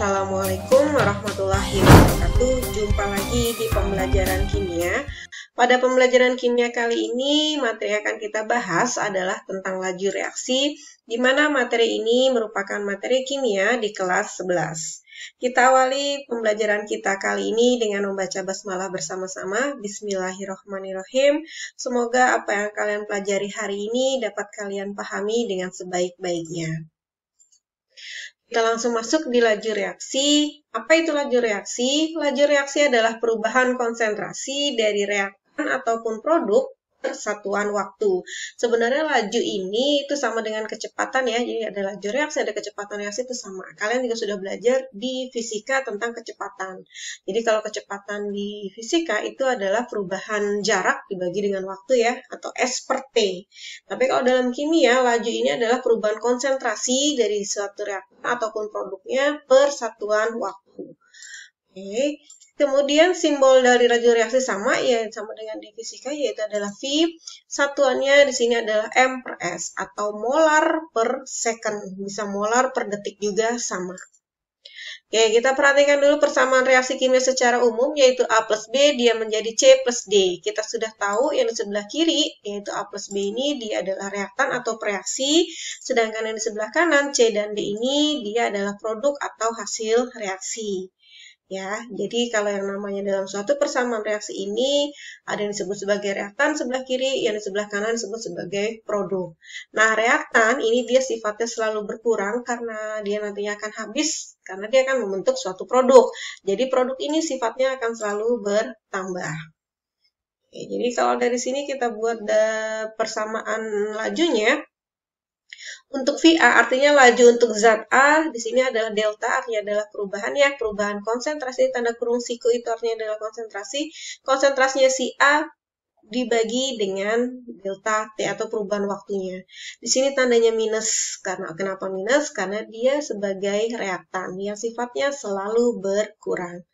Assalamualaikum warahmatullahi wabarakatuh. Jumpa lagi di pembelajaran kimia. Pada pembelajaran kimia kali ini, materi yang akan kita bahas adalah tentang laju reaksi, di mana materi ini merupakan materi kimia di kelas 11. Kita awali pembelajaran kita kali ini dengan membaca basmalah bersama-sama. Bismillahirrahmanirrahim. Semoga apa yang kalian pelajari hari ini dapat kalian pahami dengan sebaik-baiknya. Kita langsung masuk di laju reaksi. Apa itu laju reaksi? Laju reaksi adalah perubahan konsentrasi dari reaktan ataupun produk per satuan waktu. Sebenarnya laju ini itu sama dengan kecepatan ya. Jadi ada laju reaksi, ada kecepatan reaksi itu sama. Kalian juga sudah belajar di fisika tentang kecepatan. Jadi kalau kecepatan di fisika itu adalah perubahan jarak dibagi dengan waktu ya, atau S per T. Tapi kalau dalam kimia, laju ini adalah perubahan konsentrasi dari suatu reaktan ataupun produknya per satuan waktu. Oke. Kemudian simbol dari laju reaksi sama dengan di fisika, yaitu adalah V. Satuannya di sini adalah M per S atau molar per second. Bisa molar per detik juga sama. Oke, kita perhatikan dulu persamaan reaksi kimia secara umum, yaitu A plus B dia menjadi C plus D. Kita sudah tahu yang di sebelah kiri, yaitu A plus B ini dia adalah reaktan atau reaksi, sedangkan yang di sebelah kanan C dan D ini dia adalah produk atau hasil reaksi. Ya, jadi kalau yang namanya dalam suatu persamaan reaksi ini ada yang disebut sebagai reaktan sebelah kiri, yang di sebelah kanan disebut sebagai produk. Nah, reaktan ini dia sifatnya selalu berkurang karena dia nantinya akan habis, karena dia akan membentuk suatu produk. Jadi produk ini sifatnya akan selalu bertambah. Oke, jadi kalau dari sini kita buat persamaan lajunya. Untuk VA artinya laju untuk zat A, di sini adalah delta, artinya adalah perubahan ya, perubahan konsentrasi, tanda kurung siku itu artinya adalah konsentrasi. Konsentrasinya si A dibagi dengan delta T atau perubahan waktunya. Di sini tandanya minus, karena kenapa minus? Karena dia sebagai reaktan yang sifatnya selalu berkurang.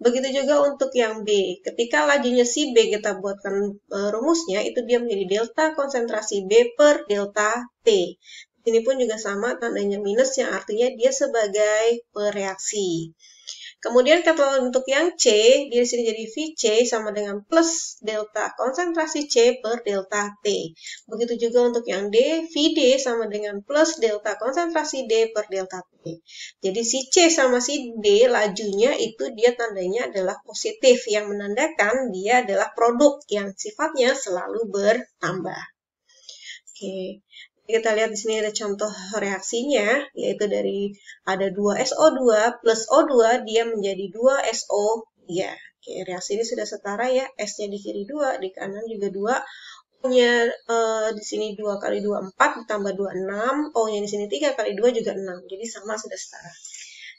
Begitu juga untuk yang B. Ketika lajunya si B kita buatkan rumusnya, itu dia menjadi delta konsentrasi B per delta T. Ini pun juga sama, tandanya minus yang artinya dia sebagai pereaksi. Kemudian kalau untuk yang C, dia di sini jadi VC sama dengan plus delta konsentrasi C per delta T. Begitu juga untuk yang D, VD sama dengan plus delta konsentrasi D per delta T. Jadi si C sama si D lajunya itu dia tandanya adalah positif, yang menandakan dia adalah produk yang sifatnya selalu bertambah. Oke. Kita lihat di sini ada contoh reaksinya, yaitu dari ada 2 SO2 plus O2, dia menjadi 2 SO3. Oke, reaksi ini sudah setara ya, S-nya di kiri 2, di kanan juga 2. O-nya di sini 2 kali 2, 4, ditambah 2, 6. O-nya di sini 3 kali 2 juga 6, jadi sama sudah setara.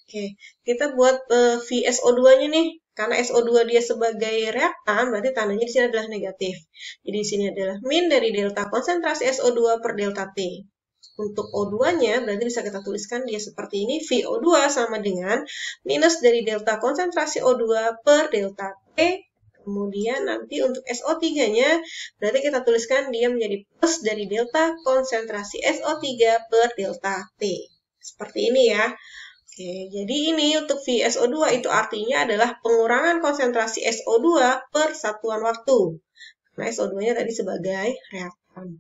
Oke, kita buat VSO2-nya nih. Karena SO2 dia sebagai reaktan, berarti tandanya di sini adalah negatif. Jadi di sini adalah min dari delta konsentrasi SO2 per delta T. Untuk O2-nya, berarti bisa kita tuliskan dia seperti ini. VO2 sama dengan minus dari delta konsentrasi O2 per delta T. Kemudian nanti untuk SO3-nya, berarti kita tuliskan dia menjadi plus dari delta konsentrasi SO3 per delta T. Seperti ini ya. Oke, jadi ini untuk VSO2 itu artinya adalah pengurangan konsentrasi SO2 per satuan waktu. Karena SO2-nya tadi sebagai reaktan.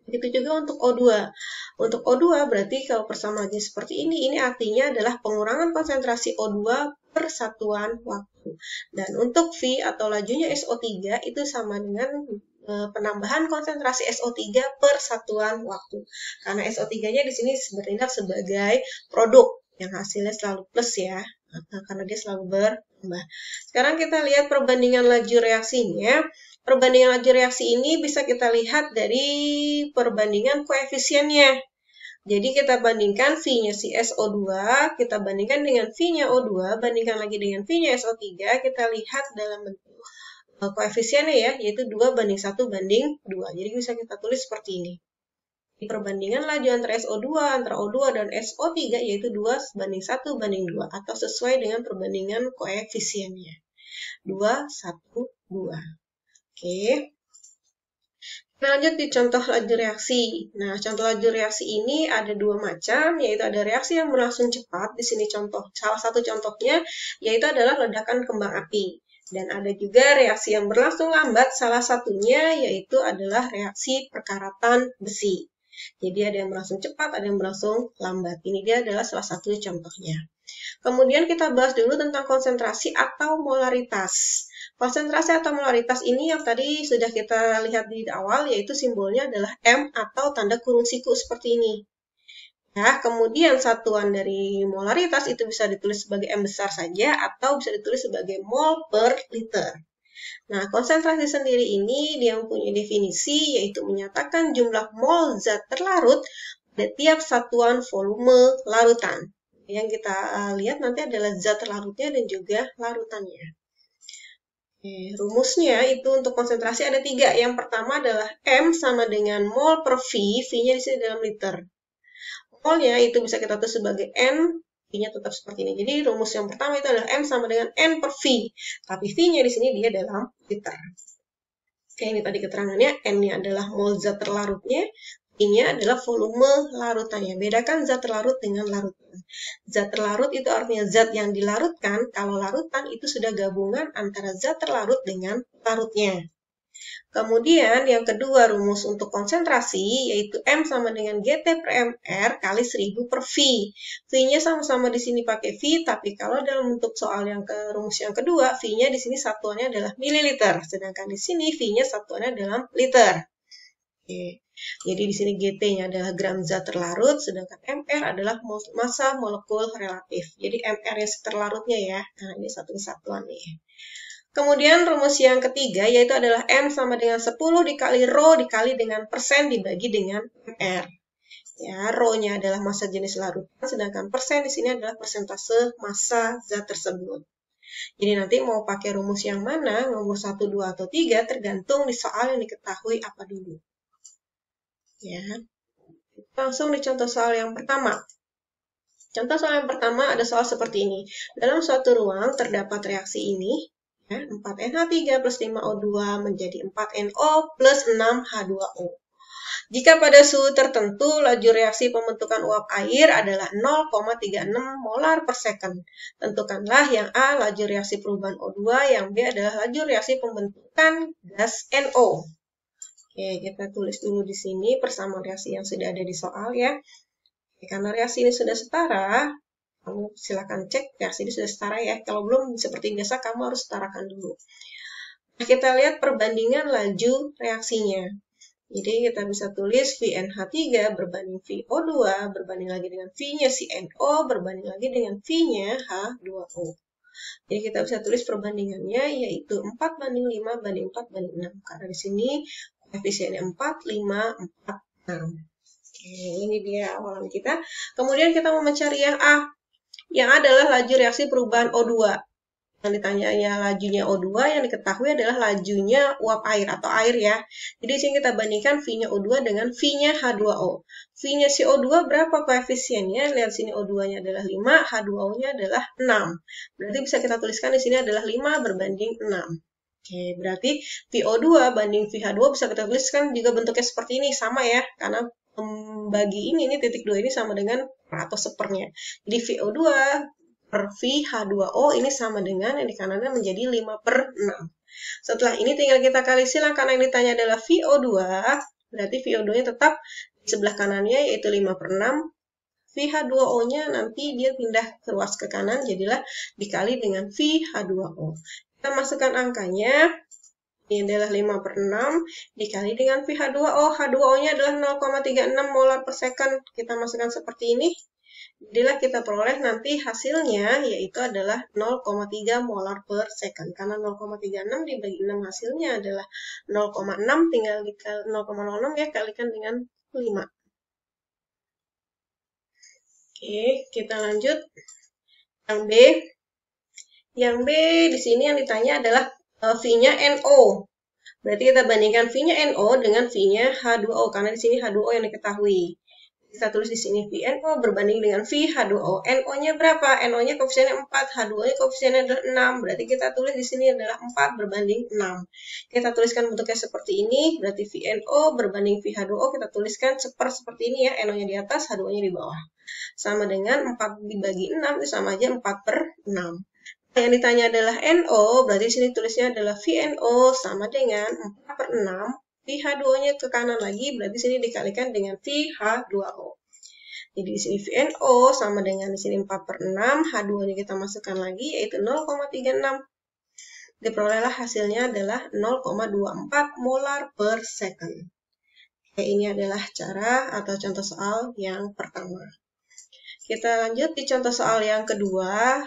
Begitu juga untuk O2. Untuk O2 berarti kalau persamaannya seperti ini artinya adalah pengurangan konsentrasi O2 per satuan waktu. Dan untuk V atau lajunya SO3 itu sama dengan penambahan konsentrasi SO3 per satuan waktu. Karena SO3-nya di sini bertindak sebagai produk yang hasilnya selalu plus ya, karena dia selalu bertambah. Sekarang kita lihat perbandingan laju reaksinya. Perbandingan laju reaksi ini bisa kita lihat dari perbandingan koefisiennya. Jadi kita bandingkan V-nya si SO2, kita bandingkan dengan V-nya O2, bandingkan lagi dengan V-nya SO3, kita lihat dalam bentuk koefisiennya ya, yaitu 2 banding 1 banding 2. Jadi bisa kita tulis seperti ini. Perbandingan laju antara SO2, antara O2 dan SO3 yaitu 2 banding 1 banding 2 atau sesuai dengan perbandingan koefisiennya. 2, 1, 2. Oke. Kita lanjut di contoh laju reaksi. Nah, contoh laju reaksi ini ada dua macam, yaitu ada reaksi yang berlangsung cepat. Di sini salah satu contohnya yaitu adalah ledakan kembang api. Dan ada juga reaksi yang berlangsung lambat, salah satunya yaitu adalah reaksi perkaratan besi. Jadi ada yang berlangsung cepat, ada yang berlangsung lambat. Ini dia adalah salah satu contohnya. Kemudian kita bahas dulu tentang konsentrasi atau molaritas. Konsentrasi atau molaritas ini yang tadi sudah kita lihat di awal, yaitu simbolnya adalah M atau tanda kurung siku seperti ini. Ya, kemudian satuan dari molaritas itu bisa ditulis sebagai M besar saja atau bisa ditulis sebagai mol per liter. Nah, konsentrasi sendiri ini dia mempunyai definisi, yaitu menyatakan jumlah mol zat terlarut pada tiap satuan volume larutan. Yang kita lihat nanti adalah zat terlarutnya dan juga larutannya. Rumusnya itu untuk konsentrasi ada 3. Yang pertama adalah M sama dengan mol per V, V-nya di sini dalam liter. Molnya itu bisa kita tulis sebagai N, V-nya tetap seperti ini. Jadi rumus yang pertama itu adalah M sama dengan N per V, tapi V-nya di sini dia dalam liter. Oke, ini tadi keterangannya, N-nya adalah mol zat terlarutnya, V-nya adalah volume larutannya. Bedakan zat terlarut dengan larutan. Zat terlarut itu artinya zat yang dilarutkan, kalau larutan itu sudah gabungan antara zat terlarut dengan larutnya. Kemudian yang kedua rumus untuk konsentrasi yaitu M sama dengan GT per MR kali 1000 per V. V-nya sama-sama di sini pakai V, tapi kalau dalam bentuk soal yang rumus yang kedua, V-nya di sini satuannya adalah mililiter, sedangkan di sini V-nya satuannya dalam liter. Oke. Jadi di sini GT-nya adalah gram zat terlarut, sedangkan MR adalah massa molekul relatif. Jadi MR-nya terlarutnya ya. Nah, ini satu kesatuan nih. Kemudian rumus yang ketiga yaitu adalah M sama dengan 10 dikali rho dikali dengan persen dibagi dengan MR. Ya, rho-nya adalah massa jenis larutan, sedangkan persen di sini adalah persentase massa zat tersebut. Jadi nanti mau pakai rumus yang mana, nomor 1, 2, atau 3, tergantung di soal yang diketahui apa dulu. Ya, langsung di contoh soal yang pertama. Contoh soal yang pertama ada soal seperti ini. Dalam suatu ruang terdapat reaksi ini, ya, 4NH3 plus 5O2 menjadi 4NO plus 6H2O. Jika pada suhu tertentu laju reaksi pembentukan uap air adalah 0,36 molar per second. Tentukanlah yang A laju reaksi perubahan O2, yang B adalah laju reaksi pembentukan gas NO. Oke, kita tulis dulu di sini persamaan reaksi yang sudah ada di soal ya. Oke, karena reaksi ini sudah setara, kamu silakan cek reaksi ini sudah setara ya. Kalau belum, seperti biasa kamu harus setarakan dulu. Nah, kita lihat perbandingan laju reaksinya. Jadi kita bisa tulis VNH3 berbanding VO2 berbanding lagi dengan V-nya si NO berbanding lagi dengan V-nya H2O. Jadi kita bisa tulis perbandingannya yaitu 4 banding 5 banding 4 banding 6. Karena di sini koefisiennya 4, 5, 4, 6. Oke, ini dia awalan kita. Kemudian kita mau mencari yang A. Yang adalah laju reaksi perubahan O2. Yang ditanyanya lajunya O2, yang diketahui adalah lajunya uap air atau air ya. Jadi di sini kita bandingkan V-nya O2 dengan V-nya H2O. V-nya si O2 berapa koefisiennya? Lihat sini O2-nya adalah 5, H2O-nya adalah 6. Berarti bisa kita tuliskan di sini adalah 5 berbanding 6. Oke, berarti VO2 banding VH2 bisa kita tuliskan juga bentuknya seperti ini, sama ya, karena bagi ini titik 2 ini sama dengan atau sepernya. Jadi VO2 per VH2O ini sama dengan yang di kanannya menjadi 5 per 6. Setelah ini tinggal kita kali silang karena yang ditanya adalah VO2, berarti VO2-nya tetap di sebelah kanannya yaitu 5 per 6. VH2O-nya nanti dia pindah ke ruas ke kanan, jadilah dikali dengan VH2O. Kita masukkan angkanya, ini adalah 5 per 6, dikali dengan VH2O. H2O-nya adalah 0,36 molar per second. Kita masukkan seperti ini. Jadilah kita peroleh nanti hasilnya, yaitu adalah 0,3 molar per second. Karena 0,36 dibagi 6 hasilnya adalah 0,6, tinggal 0,06 ya, kalikan dengan 5. Oke, kita lanjut. Yang B. Yang B di sini yang ditanya adalah V-nya NO. Berarti kita bandingkan V-nya NO dengan V-nya H2O karena di sini H2O yang diketahui. Kita tulis di sini VNO berbanding dengan V H2O. NO-nya berapa? NO-nya koefisiennya 4, H2O-nya koefisiennya adalah 6. Berarti kita tulis di sini adalah 4 berbanding 6. Kita tuliskan bentuknya seperti ini. Berarti VNO berbanding VH2O kita tuliskan seperti ini ya. NO-nya di atas, H2O-nya di bawah. Sama dengan 4 dibagi 6 itu sama aja 4/6. Yang ditanya adalah NO, berarti di sini tulisnya adalah VNO sama dengan 4/6. VH2O-nya ke kanan lagi, berarti sini dikalikan dengan VH2O. Jadi di sini VNO sama dengan di sini 4/6, H2O-nya kita masukkan lagi, yaitu 0,36. Diperolehlah hasilnya adalah 0,24 molar per second. Oke, ini adalah cara atau contoh soal yang pertama. Kita lanjut di contoh soal yang kedua.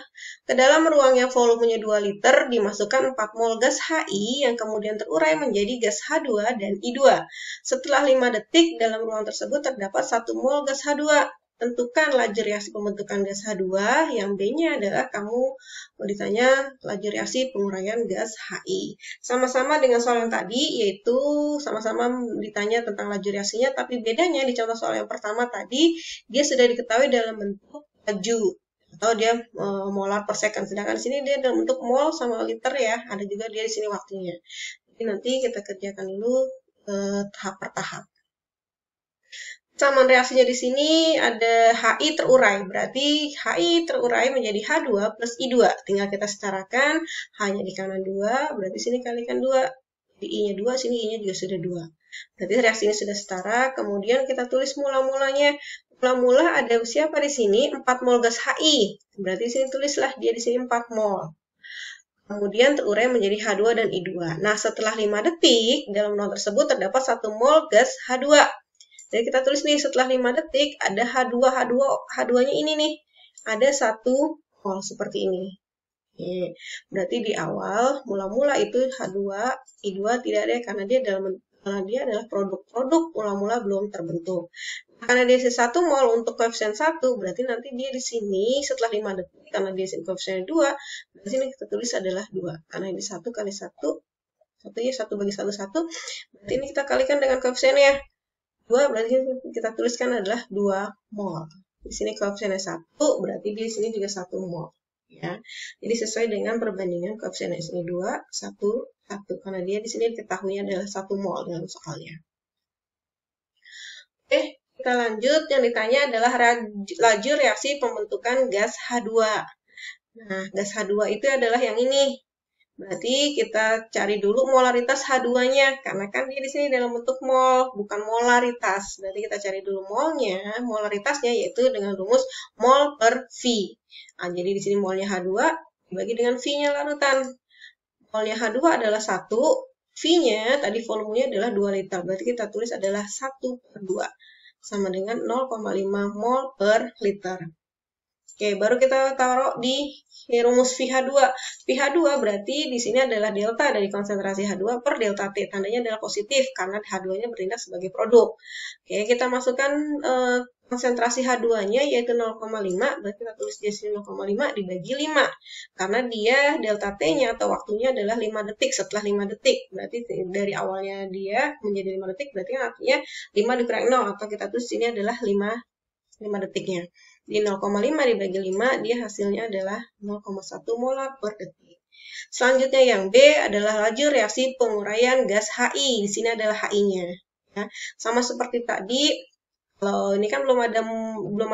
Ke dalam ruang yang volumenya 2 liter dimasukkan 4 mol gas HI yang kemudian terurai menjadi gas H2 dan I2. Setelah 5 detik dalam ruang tersebut terdapat 1 mol gas H2. Tentukan laju reaksi pembentukan gas H2 yang B-nya adalah kamu mau ditanya laju reaksi penguraian gas HI. Sama-sama dengan soal yang tadi, yaitu sama-sama ditanya tentang laju reaksinya, tapi bedanya di contoh soal yang pertama tadi, dia sudah diketahui dalam bentuk laju, atau dia molar per second. Sedangkan di sini dia dalam bentuk mol sama liter ya, ada juga dia di sini waktunya. Jadi nanti kita kerjakan dulu tahap per tahap. Samaan reaksinya di sini ada HI terurai, berarti HI terurai menjadi H2 plus I2. Tinggal kita setarakan, H-nya di kanan 2, berarti sini kalikan 2. Di I-nya 2, sini I-nya juga sudah 2. Berarti reaksi ini sudah setara, kemudian kita tulis mula-mulanya. Mula-mula ada siapa di sini? 4 mol gas HI. Berarti sini tulislah dia di sini 4 mol. Kemudian terurai menjadi H2 dan I2. Nah, setelah 5 detik, dalam ruang tersebut terdapat 1 mol gas H2. Jadi kita tulis nih setelah 5 detik ada H2-nya ini nih. Ada 1 mol seperti ini. Oke. Berarti di awal mula-mula itu H2, I2 tidak ada karena dia adalah produk-produk mula-mula belum terbentuk. Karena dia 1 mol untuk koefisien 1, berarti nanti dia di sini setelah 5 detik karena dia koefisien 2, berarti ini kita tulis adalah 2. Karena ini 1 kali 1, 1 bagi 1, 1. Berarti ini kita kalikan dengan koefisiennya. 2 berarti kita tuliskan adalah 2 mol. Di sini koefisiennya 1, berarti di sini juga 1 mol. Ya. Jadi sesuai dengan perbandingan koefisiennya di sini 2, 1, 1. Karena dia di sini diketahuinya adalah 1 mol dalam soalnya. Oke, kita lanjut. Yang ditanya adalah laju reaksi pembentukan gas H2. Nah, gas H2 itu adalah yang ini. Berarti kita cari dulu molaritas H2-nya, karena kan dia di sini dalam bentuk mol, bukan molaritas. Berarti kita cari dulu molnya, molaritasnya yaitu dengan rumus mol per V. Nah, jadi di sini molnya H2 dibagi dengan V-nya larutan. Molnya H2 adalah 1, V-nya tadi volumenya adalah 2 liter. Berarti kita tulis adalah 1/2, sama dengan 0,5 mol per liter. Oke, baru kita taruh di rumus VH2. VH2 berarti di sini adalah delta dari konsentrasi H2 per delta T. Tandanya adalah positif karena H2-nya bertindak sebagai produk. Oke, kita masukkan konsentrasi H2-nya yaitu 0,5. Berarti kita tulis di sini 0,5 dibagi 5. Karena dia delta T-nya atau waktunya adalah 5 detik setelah 5 detik. Berarti dari awalnya dia menjadi 5 detik, berarti artinya 5 dikurangi 0. Atau kita tulis sini adalah 5 detiknya. Di 0,5 dibagi 5, dia hasilnya adalah 0,1 molar per detik. Selanjutnya yang B adalah laju reaksi penguraian gas HI. Di sini adalah HI-nya. Ya. Sama seperti tadi, kalau ini kan belum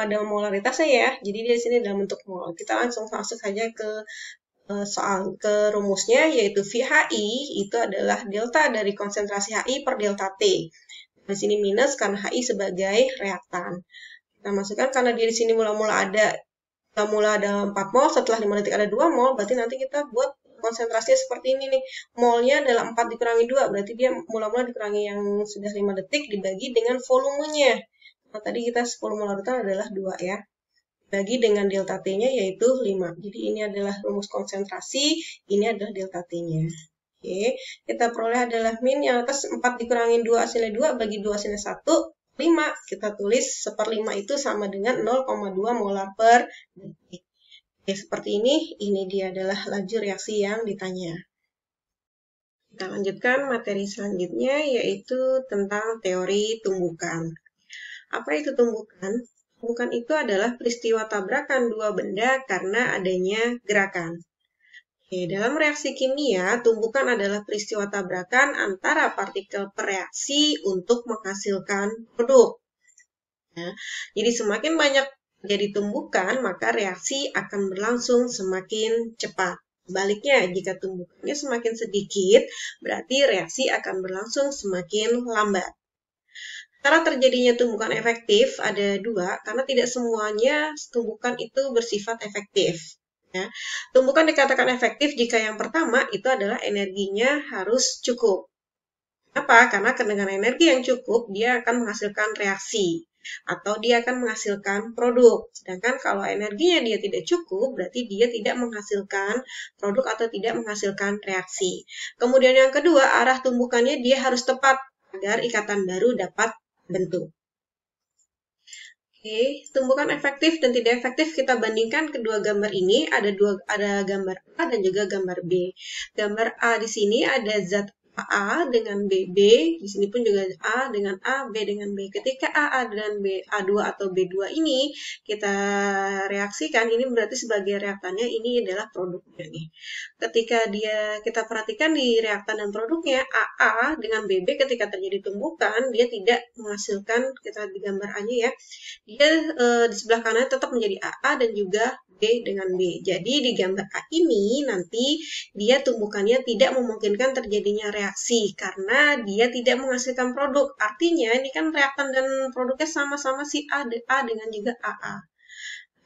ada molaritasnya ya, jadi dia di sini dalam bentuk mol. Kita langsung masuk saja ke rumusnya, yaitu VHI itu adalah delta dari konsentrasi HI per delta T. Di sini minus karena HI sebagai reaktan. Kita masukkan karena dia di sini mula-mula ada 4 mol, setelah 5 detik ada 2 mol, berarti nanti kita buat konsentrasinya seperti ini nih. Molnya adalah 4 dikurangi 2, berarti dia mula-mula dikurangi yang sudah 5 detik dibagi dengan volumenya. Nah, tadi kita volume larutan adalah 2 ya. Dibagi dengan delta T-nya yaitu 5. Jadi ini adalah rumus konsentrasi, ini adalah delta T-nya. Oke, kita peroleh adalah min yang atas 4 dikurangi 2 hasilnya 2, bagi 2 hasilnya 1. 5, kita tulis 1/5 itu sama dengan 0,2 molar per detik. Oke, seperti ini dia adalah laju reaksi yang ditanya. Kita lanjutkan materi selanjutnya, yaitu tentang teori tumbukan. Apa itu tumbukan? Tumbukan itu adalah peristiwa tabrakan dua benda karena adanya gerakan. Oke, dalam reaksi kimia, tumbukan adalah peristiwa tabrakan antara partikel bereaksi untuk menghasilkan produk. Ya, jadi semakin banyak jadi tumbukan, maka reaksi akan berlangsung semakin cepat. Sebaliknya, jika tumbukannya semakin sedikit, berarti reaksi akan berlangsung semakin lambat. Cara terjadinya tumbukan efektif ada dua, karena tidak semuanya tumbukan itu bersifat efektif. Ya. Tumbukan dikatakan efektif jika yang pertama itu adalah energinya harus cukup. Kenapa? Karena dengan energi yang cukup, dia akan menghasilkan reaksi atau dia akan menghasilkan produk. Sedangkan kalau energinya dia tidak cukup, berarti dia tidak menghasilkan produk atau tidak menghasilkan reaksi. Kemudian yang kedua, arah tumbukannya dia harus tepat agar ikatan baru dapat bentuk. Oke, tumbukan efektif dan tidak efektif kita bandingkan kedua gambar ini. Ada gambar A dan juga gambar B. Gambar A di sini ada zat A dengan BB, di sini pun juga A dengan A, B dengan B. Ketika A dengan B, A2 atau B2 ini kita reaksikan, ini berarti sebagai reaktannya ini adalah produknya nih. Ketika kita perhatikan di reaktan dan produknya, AA dengan BB ketika terjadi tumbukan, dia tidak menghasilkan, kita di gambar A-nya ya, dia di sebelah kanan tetap menjadi AA dan juga B dengan B. Jadi di gambar A ini nanti dia tumbukannya tidak memungkinkan terjadinya reaksi karena dia tidak menghasilkan produk. Artinya ini kan reaktan dan produknya sama-sama si A dengan juga AA.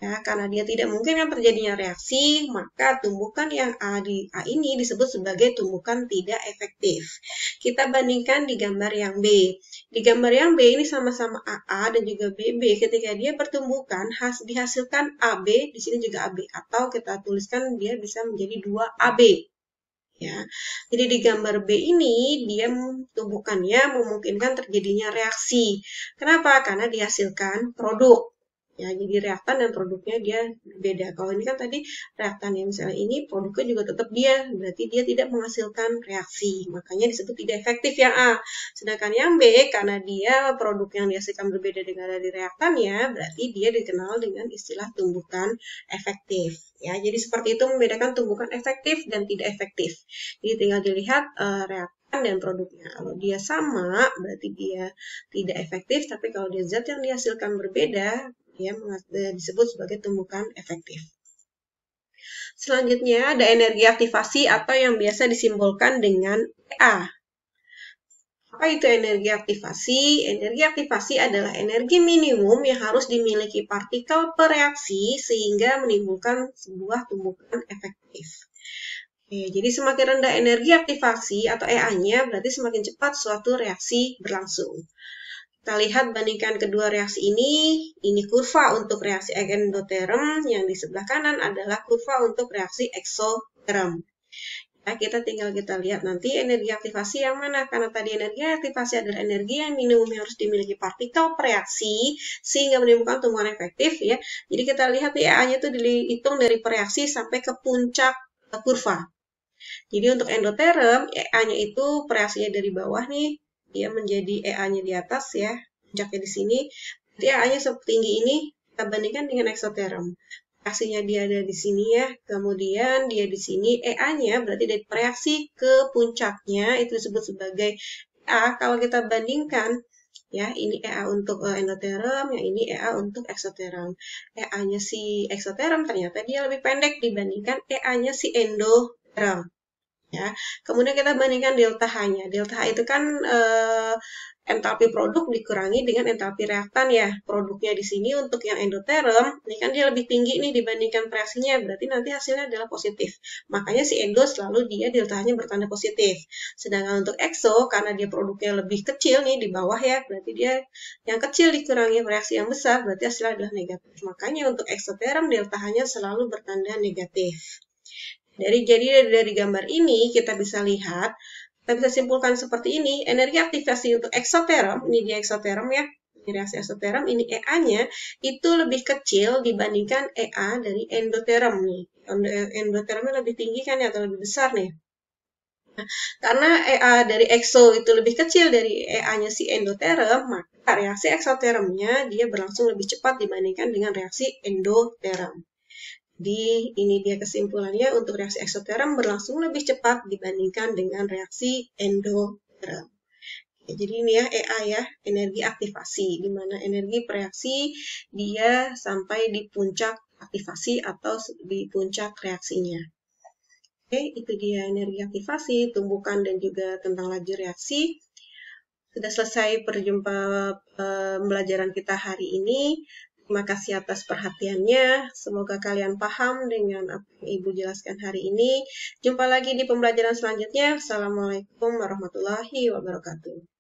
Ya, karena dia tidak mungkin kan terjadinya reaksi, maka tumbukan yang A ini disebut sebagai tumbukan tidak efektif. Kita bandingkan di gambar yang B. Di gambar yang B ini sama-sama AA dan juga BB. Ketika dia bertumbukan, dihasilkan AB, di sini juga AB. Atau kita tuliskan dia bisa menjadi 2AB. Ya, jadi di gambar B ini dia tumbukannya memungkinkan terjadinya reaksi. Kenapa? Karena dihasilkan produk. Ya, jadi reaktan dan produknya dia beda. Kalau ini kan tadi reaktan yang misalnya ini produknya juga tetap dia, berarti dia tidak menghasilkan reaksi. Makanya disebut tidak efektif yang A. Sedangkan yang B karena dia produk yang dihasilkan berbeda dengan dari reaktannya, berarti dia dikenal dengan istilah tumbukan efektif. Ya, jadi seperti itu membedakan tumbukan efektif dan tidak efektif. Jadi tinggal dilihat reaktan dan produknya. Kalau dia sama, berarti dia tidak efektif, tapi kalau dia zat yang dihasilkan berbeda, dia disebut sebagai tumbukan efektif. Selanjutnya ada energi aktivasi atau yang biasa disimbolkan dengan EA. Apa itu energi aktivasi? Energi aktivasi adalah energi minimum yang harus dimiliki partikel bereaksi sehingga menimbulkan sebuah tumbukan efektif. Oke, jadi semakin rendah energi aktivasi atau EA-nya berarti semakin cepat suatu reaksi berlangsung. Kita lihat bandingkan kedua reaksi ini kurva untuk reaksi endoterm, yang di sebelah kanan adalah kurva untuk reaksi eksoterm. Ya, kita lihat nanti energi aktivasi yang mana, karena tadi energi aktivasi adalah energi yang minimum yang harus dimiliki partikel bereaksi sehingga menimbulkan tumbukan efektif ya. Jadi kita lihat EA-nya itu dihitung dari pereaksi sampai ke puncak kurva. Jadi untuk endoterm, EA-nya itu pereaksinya dari bawah nih, dia menjadi EA-nya di atas ya, puncaknya di sini. Jadi EA-nya setinggi ini kita bandingkan dengan eksoterm. Reaksinya dia ada di sini ya, kemudian dia di sini EA-nya berarti dari reaksi ke puncaknya itu disebut sebagai EA. Kalau kita bandingkan ya, ini EA untuk endoterm, yang ini EA untuk eksoterm. EA-nya si eksoterm ternyata dia lebih pendek dibandingkan EA-nya si endoterm. Ya, kemudian kita bandingkan delta H-nya. Delta H itu kan entalpi produk dikurangi dengan entalpi reaktan ya. Produknya di sini untuk yang endoterm, ini kan dia lebih tinggi nih dibandingkan reaksinya, berarti nanti hasilnya adalah positif. Makanya si endo selalu dia delta H-nya bertanda positif. Sedangkan untuk exo, karena dia produknya lebih kecil nih di bawah ya, berarti dia yang kecil dikurangi reaksi yang besar, berarti hasilnya adalah negatif. Makanya untuk eksoterm delta H-nya selalu bertanda negatif. Jadi dari gambar ini kita bisa lihat, kita bisa simpulkan seperti ini, energi aktivasi untuk eksoterm, ini dia eksoterm ya, ini reaksi eksoterm, ini EA-nya itu lebih kecil dibandingkan EA dari endoterm nih. Endotermnya lebih tinggi kan ya, atau lebih besar nih. Karena EA dari exo itu lebih kecil dari EA-nya si endoterem, maka reaksi eksoteremnya dia berlangsung lebih cepat dibandingkan dengan reaksi endoterem. Jadi ini dia kesimpulannya, untuk reaksi eksoterem berlangsung lebih cepat dibandingkan dengan reaksi endoterem. Ya, jadi ini ya EA ya, energi aktivasi, di mana energi reaksi dia sampai di puncak aktivasi atau di puncak reaksinya. Oke, itu dia energi aktivasi, tumbukan, dan juga tentang laju reaksi. Sudah selesai pembelajaran kita hari ini. Terima kasih atas perhatiannya. Semoga kalian paham dengan apa yang Ibu jelaskan hari ini. Jumpa lagi di pembelajaran selanjutnya. Assalamualaikum warahmatullahi wabarakatuh.